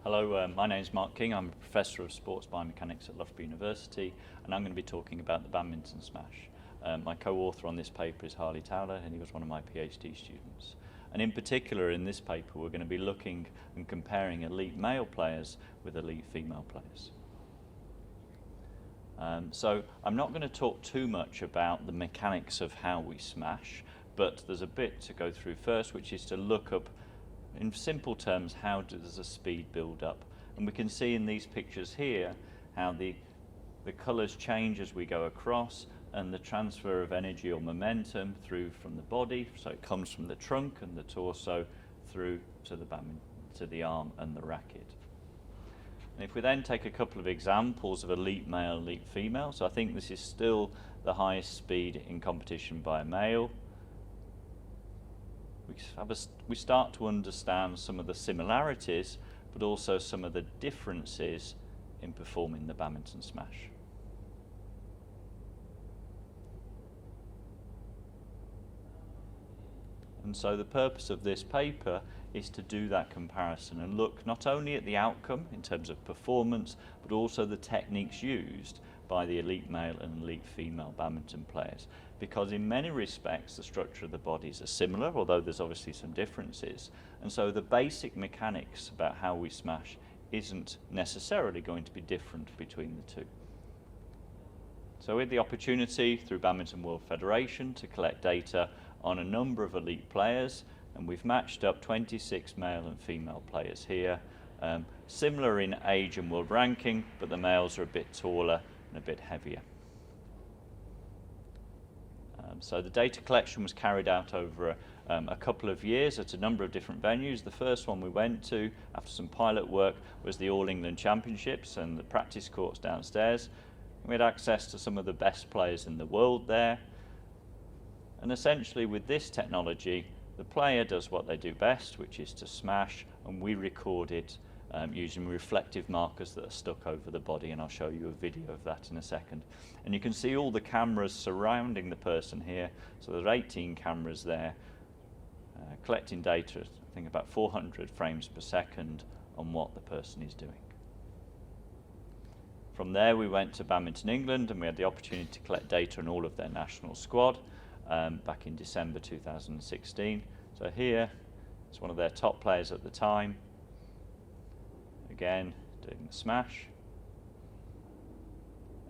Hello, my name is Mark King. I'm a Professor of Sports Biomechanics at Loughborough University, and I'm going to be talking about the badminton smash. My co-author on this paper is Harley Towler, and he was one of my PhD students. And in particular, in this paper, we're going to be looking and comparing elite male players with elite female players. So I'm not going to talk too much about the mechanics of how we smash, but there's a bit to go through first, which is to look up, in simple terms, how does the speed build up? And we can see in these pictures here how the colours change as we go across, and the transfer of energy or momentum through from the body, so it comes from the trunk and the torso through to the arm and the racket. And if we then take a couple of examples of elite male, elite female, so I think this is still the highest speed in competition by a male. We start to understand some of the similarities, but also some of the differences in performing the badminton smash. And so the purpose of this paper is to do that comparison and look not only at the outcome in terms of performance, but also the techniques used by the elite male and elite female badminton players. Because in many respects the structure of the bodies are similar, although there's obviously some differences. And so the basic mechanics about how we smash isn't necessarily going to be different between the two. So we had the opportunity through Badminton World Federation to collect data on a number of elite players, and we've matched up 26 male and female players here, similar in age and world ranking, but the males are a bit taller and a bit heavier. So the data collection was carried out over a couple of years at a number of different venues. The first one we went to after some pilot work was the All England Championships and the practice courts downstairs. We had access to some of the best players in the world there. And essentially with this technology, the player does what they do best, which is to smash, and we record it using reflective markers that are stuck over the body, and I'll show you a video of that in a second. And you can see all the cameras surrounding the person here, so there's 18 cameras there collecting data, I think about 400 frames per second on what the person is doing. From there we went to Badminton England, and we had the opportunity to collect data on all of their national squad back in December 2016. So here it's one of their top players at the time, again doing the smash,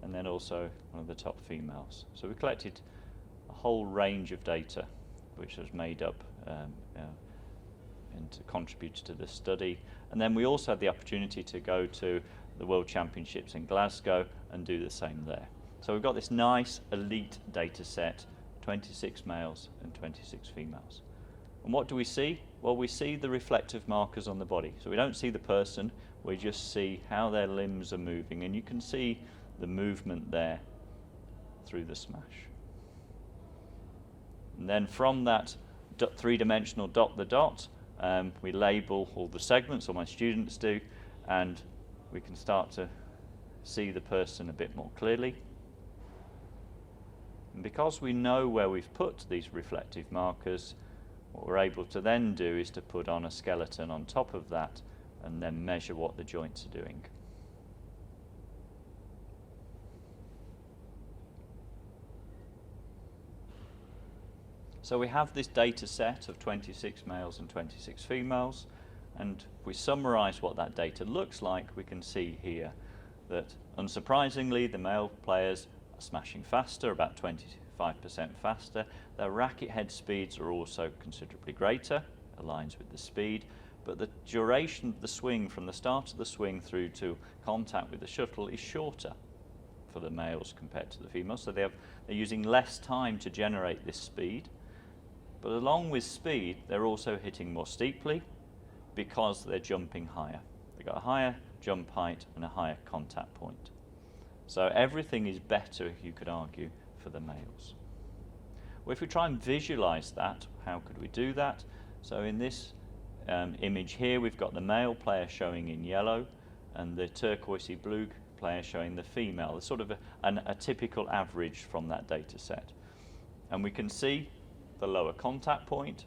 and then also one of the top females. So we collected a whole range of data which was made up and contributed to the study. And then we also had the opportunity to go to the World Championships in Glasgow and do the same there. So we've got this nice elite data set, 26 males and 26 females. And what do we see? Well, we see the reflective markers on the body. So we don't see the person, we just see how their limbs are moving, and you can see the movement there through the smash. And then from that three-dimensional dot the dot, we label all the segments, or my students do, and we can start to see the person a bit more clearly. And because we know where we've put these reflective markers, what we're able to then do is to put on a skeleton on top of that and then measure what the joints are doing. So we have this data set of 26 males and 26 females, and if we summarize what that data looks like, we can see here that unsurprisingly the male players are smashing faster, about 25% faster. Their racket head speeds are also considerably greater, aligns with the speed, but the duration of the swing from the start of the swing through to contact with the shuttle is shorter for the males compared to the females. So they're using less time to generate this speed. But along with speed, they're also hitting more steeply because they're jumping higher. They've got a higher jump height and a higher contact point. So everything is better, you could argue, for the males. Well, if we try and visualize that, how could we do that? So in this image here, we've got the male player showing in yellow and the turquoisey blue player showing the female. It's sort of a typical average from that data set. And we can see the lower contact point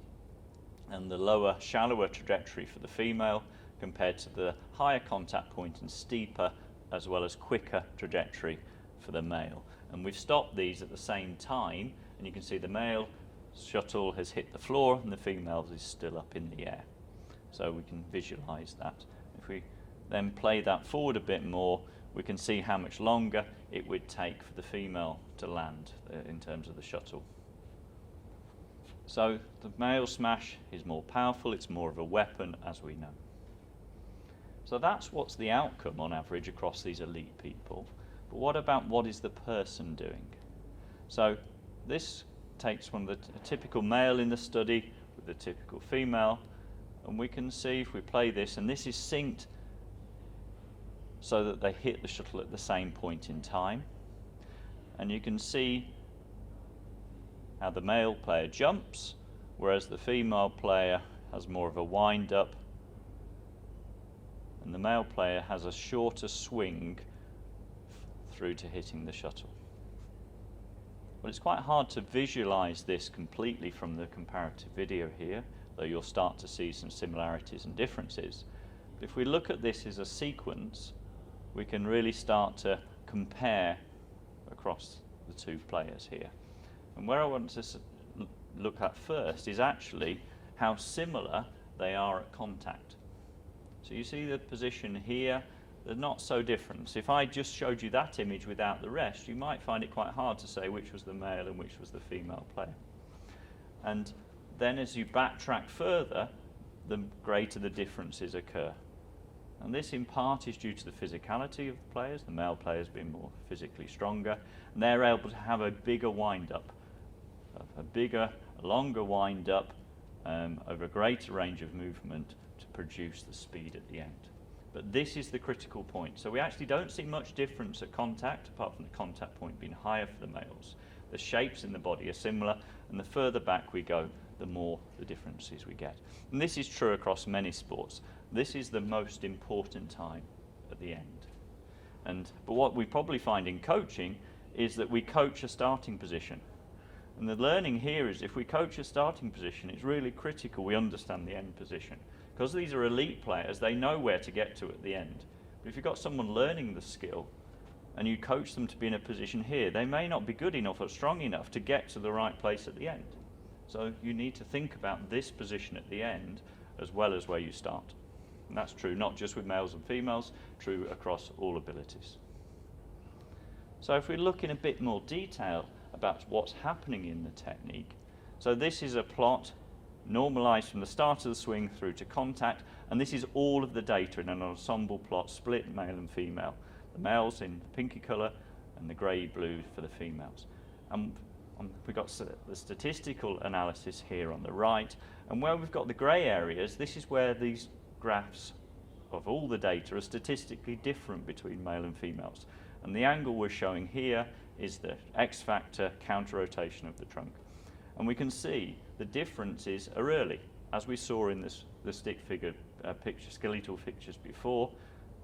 and the lower, shallower trajectory for the female compared to the higher contact point and steeper as well as quicker trajectory for the male. And we've stopped these at the same time, and you can see the male shuttle has hit the floor and the female is still up in the air. So we can visualize that. If we then play that forward a bit more, we can see how much longer it would take for the female to land in terms of the shuttle. So the male smash is more powerful, it's more of a weapon, as we know. So that's what's the outcome on average across these elite people. But what about what is the person doing? So this takes one of a typical male in the study with a typical female, and we can see if we play this, and this is synced so that they hit the shuttle at the same point in time. And you can see how the male player jumps, whereas the female player has more of a wind-up, and the male player has a shorter swing through to hitting the shuttle. Well, it's quite hard to visualize this completely from the comparative video here, though you'll start to see some similarities and differences. But if we look at this as a sequence, we can really start to compare across the two players here. And where I want to look at first is actually how similar they are at contact. So you see the position here, they're not so different. So if I just showed you that image without the rest, you might find it quite hard to say which was the male and which was the female player. And then as you backtrack further, the greater the differences occur. And this in part is due to the physicality of the players, the male players being more physically stronger, and they're able to have a bigger wind-up, a longer wind-up over a greater range of movement to produce the speed at the end. But this is the critical point. So we actually don't see much difference at contact, apart from the contact point being higher for the males. The shapes in the body are similar, and the further back we go, the more the differences we get. And this is true across many sports. This is the most important time at the end. But what we probably find in coaching is that we coach a starting position. And the learning here is if we coach a starting position, it's really critical we understand the end position. Because these are elite players, they know where to get to at the end. But if you've got someone learning the skill and you coach them to be in a position here, they may not be good enough or strong enough to get to the right place at the end. So you need to think about this position at the end as well as where you start. And that's true not just with males and females, true across all abilities. So if we look in a bit more detail about what's happening in the technique, so this is a plot normalized from the start of the swing through to contact, and this is all of the data in an ensemble plot split male and female. The males in the pinky colour and the grey-blue for the females. And we've got the statistical analysis here on the right, and where we've got the grey areas, this is where these graphs of all the data are statistically different between male and females. And the angle we're showing here is the X-factor counter-rotation of the trunk. And we can see the differences are early, as we saw in the stick figure skeletal pictures before,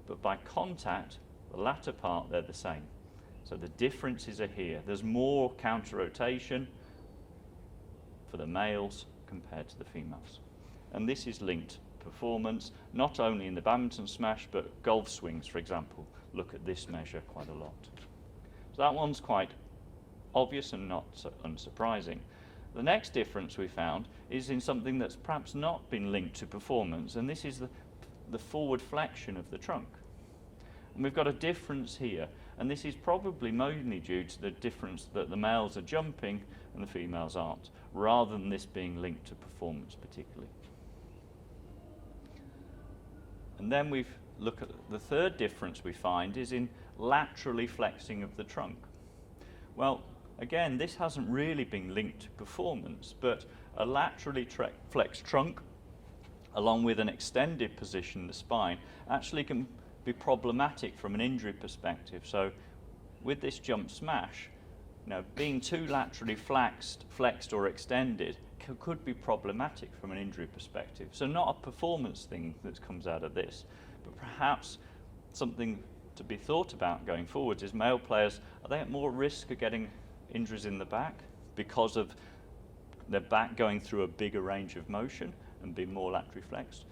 but by contact, the latter part, they're the same. So the differences are here. There's more counter-rotation for the males compared to the females. And this is linked to performance, not only in the badminton smash, but golf swings, for example. Look at this measure quite a lot. So that one's quite obvious and not so unsurprising. The next difference we found is in something that's perhaps not been linked to performance, and this is the forward flexion of the trunk. And we've got a difference here, and this is probably mainly due to the difference that the males are jumping and the females aren't, rather than this being linked to performance particularly. And then we look at the third difference we find is in laterally flexing of the trunk. Well, again, this hasn't really been linked to performance, but a laterally flexed trunk, along with an extended position in the spine, actually can be problematic from an injury perspective. So with this jump smash, being too laterally flexed or extended could be problematic from an injury perspective. So not a performance thing that comes out of this, but perhaps something to be thought about going forward is male players, are they at more risk of getting injuries in the back because of their back going through a bigger range of motion and being more laterally flexed?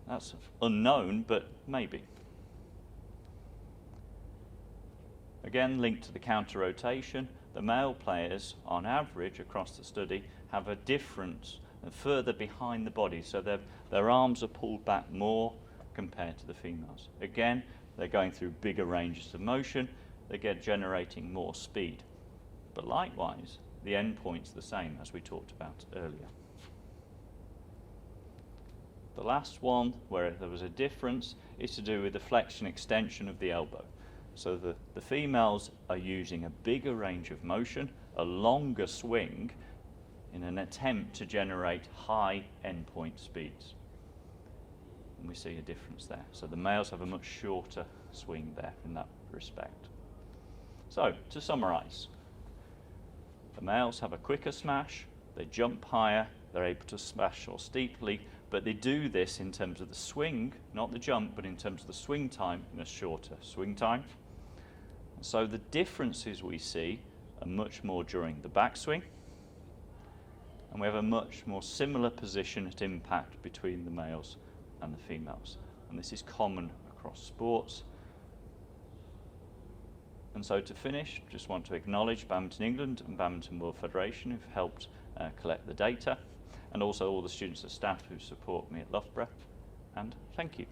That's unknown, but maybe. Again, linked to the counter rotation, the male players, on average, across the study, have a difference further behind the body, so their arms are pulled back more compared to the females. Again, they're going through bigger ranges of motion, they're generating more speed. But likewise, the end point's the same as we talked about earlier. The last one where there was a difference is to do with the flexion extension of the elbow. So the females are using a bigger range of motion, a longer swing, in an attempt to generate high endpoint speeds. And we see a difference there. So the males have a much shorter swing there in that respect. So, to summarize, the males have a quicker smash, they jump higher, they're able to smash more steeply, but they do this in terms of the swing, not the jump, but in terms of the swing time, in a shorter swing time. So the differences we see are much more during the backswing, and we have a much more similar position at impact between the males and the females. And this is common across sports. And so to finish, just want to acknowledge Badminton England and Badminton World Federation who've helped collect the data, and also all the students and staff who support me at Loughborough, and thank you.